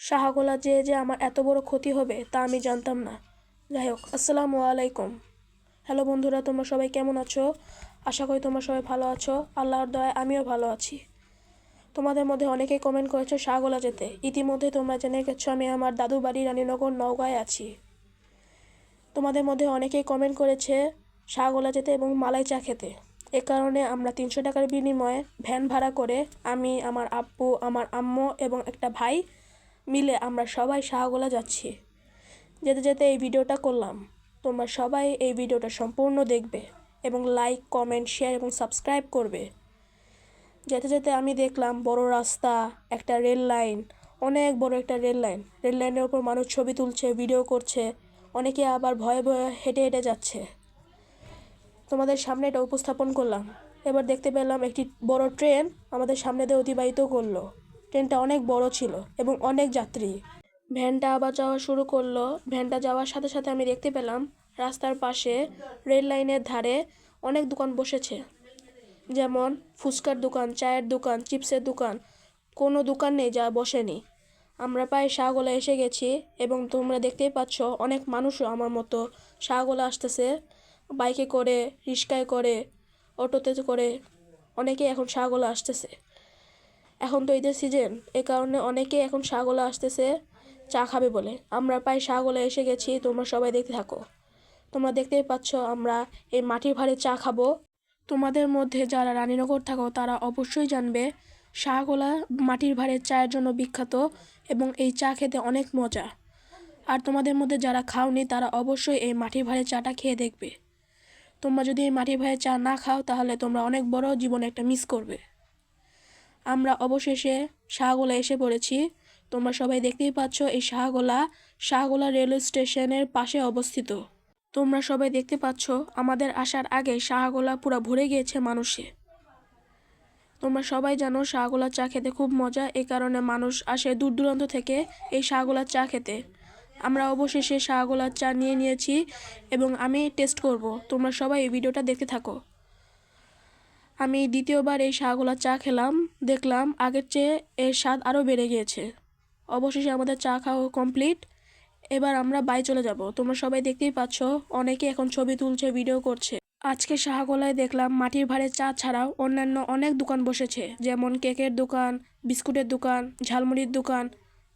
শাহগোলা যে আমার এত বড় ক্ষতি হবে তা আমি জানতাম না। যাই হোক, আসসালামু আলাইকুম। হ্যালো বন্ধুরা, তোমরা সবাই কেমন আছো? আশা করি তোমরা সবাই ভালো আছো। আল্লাহর দয়ায় আমিও ভালো আছি। তোমাদের মধ্যে অনেকেই কমেন্ট করেছো শাহগোলা যেতে। ইতিমধ্যে তোমরা জেনে গেছো আমি আমার দাদু বাড়ি রানীনগর নওগাঁয় আছি। তোমাদের মধ্যে অনেকেই কমেন্ট করেছে শাহগোলা যেতে এবং মালাই চা খেতে। এ কারণে আমরা 300 টাকার বিনিময়ে ভ্যান ভাড়া করে আমি, আমার আব্বু, আমার আম্মু এবং একটা ভাই মিলে আমরা সবাই শাহগোলা যাচ্ছি। যেতে যেতে এই ভিডিওটা করলাম। তোমরা সবাই এই ভিডিওটা সম্পূর্ণ দেখবে এবং লাইক, কমেন্ট, শেয়ার এবং সাবস্ক্রাইব করবে। যেতে যেতে আমি দেখলাম বড় রাস্তা, একটা রেল লাইন, অনেক বড় একটা রেল লাইন। রেল লাইনের ওপর মানুষ ছবি তুলছে, ভিডিও করছে, অনেকে আবার ভয়ে ভয়ে হেঁটে হেঁটে যাচ্ছে। তোমাদের সামনে এটা উপস্থাপন করলাম। এবার দেখতে পেলাম একটি বড় ট্রেন আমাদের সামনে দিয়ে অতিবাহিত করলো। ট্রেনটা অনেক বড় ছিল এবং অনেক যাত্রী। ভ্যানটা আবার যাওয়া শুরু করলো। ভ্যানটা যাওয়ার সাথে সাথে আমি দেখতে পেলাম রাস্তার পাশে রেল লাইনের ধারে অনেক দোকান বসেছে, যেমন ফুচকার দোকান, চায়ের দোকান, চিপসের দোকান। কোনো দোকান নেই যা বসেনি। আমরা প্রায় শাহগোলা এসে গেছি এবং তোমরা দেখতেই পাচ্ছ অনেক মানুষও আমার মতো শাহগোলা আসতেছে। বাইকে করে, রিক্সায় করে, অটোতে করে অনেকেই এখন শাহগোলা আসতেছে। এখন তো ঈদের সিজন, এ কারণে অনেকেই এখন শাহগোলা আসতেছে চা খাবে বলে। আমরা প্রায় শাহগোলা এসে গেছি, তোমরা সবাই দেখতে থাকো। তোমরা দেখতেই পাচ্ছ আমরা এই মাটির ভাঁড়ে চা খাবো। তোমাদের মধ্যে যারা রানীনগর থাকো তারা অবশ্যই জানবে শাহগোলা মাটির ভাঁড়ের চায়ের জন্য বিখ্যাত এবং এই চা খেতে অনেক মজা। আর তোমাদের মধ্যে যারা খাওনি তারা অবশ্যই এই মাটির ভাঁড়ের চাটা খেয়ে দেখবে। তোমরা যদি এই মাটির ভাঁড়ের চা না খাও তাহলে তোমরা অনেক বড় জীবনে একটা মিস করবে। আমরা অবশেষে শাহগোলা এসে পড়েছি। তোমরা সবাই দেখতেই পাচ্ছ এই শাহগোলা রেলওয়ে স্টেশনের পাশে অবস্থিত। তোমরা সবাই দেখতে পাচ্ছ আমাদের আসার আগে শাহগোলা পুরো ভরে গিয়েছে মানুষে। তোমরা সবাই জানো শাহগোলার চা খেতে খুব মজা, এই কারণে মানুষ আসে দূর দূরান্ত থেকে এই শাহগোলার চা খেতে। আমরা অবশেষে শাহগোলার চা নিয়ে নিয়েছি এবং আমি টেস্ট করব। তোমরা সবাই এই ভিডিওটা দেখতে থাকো। আমি দ্বিতীয়বার এই শাহগোলার চা খেলাম, দেখলাম আগের চেয়ে এর স্বাদ আরও বেড়ে গিয়েছে। অবশেষে আমাদের চা খাওয়া কমপ্লিট। এবার আমরা বাড়ি চলে যাব। তোমরা সবাই দেখতেই পাচ্ছ অনেকে এখন ছবি তুলছে, ভিডিও করছে। আজকে শাহগোলায় দেখলাম মাটির ভাঁড়ে চা ছাড়াও অন্যান্য অনেক দোকান বসেছে, যেমন কেকের দোকান, বিস্কুটের দোকান, ঝালমুড়ির দোকান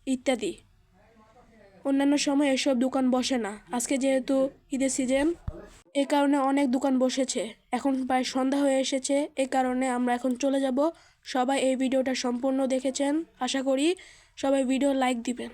ইত্যাদি। অন্যান্য সময় এসব দোকান বসে না। আজকে যেহেতু ঈদের সিজন, এ কারণে অনেক দোকান বসেছে। এখন প্রায় সন্ধ্যা হয়ে এসেছে, এ কারণে আমরা এখন চলে যাব। সবাই এই ভিডিওটা সম্পূর্ণ দেখেছেন, আশা করি সবাই ভিডিও লাইক দিবেন।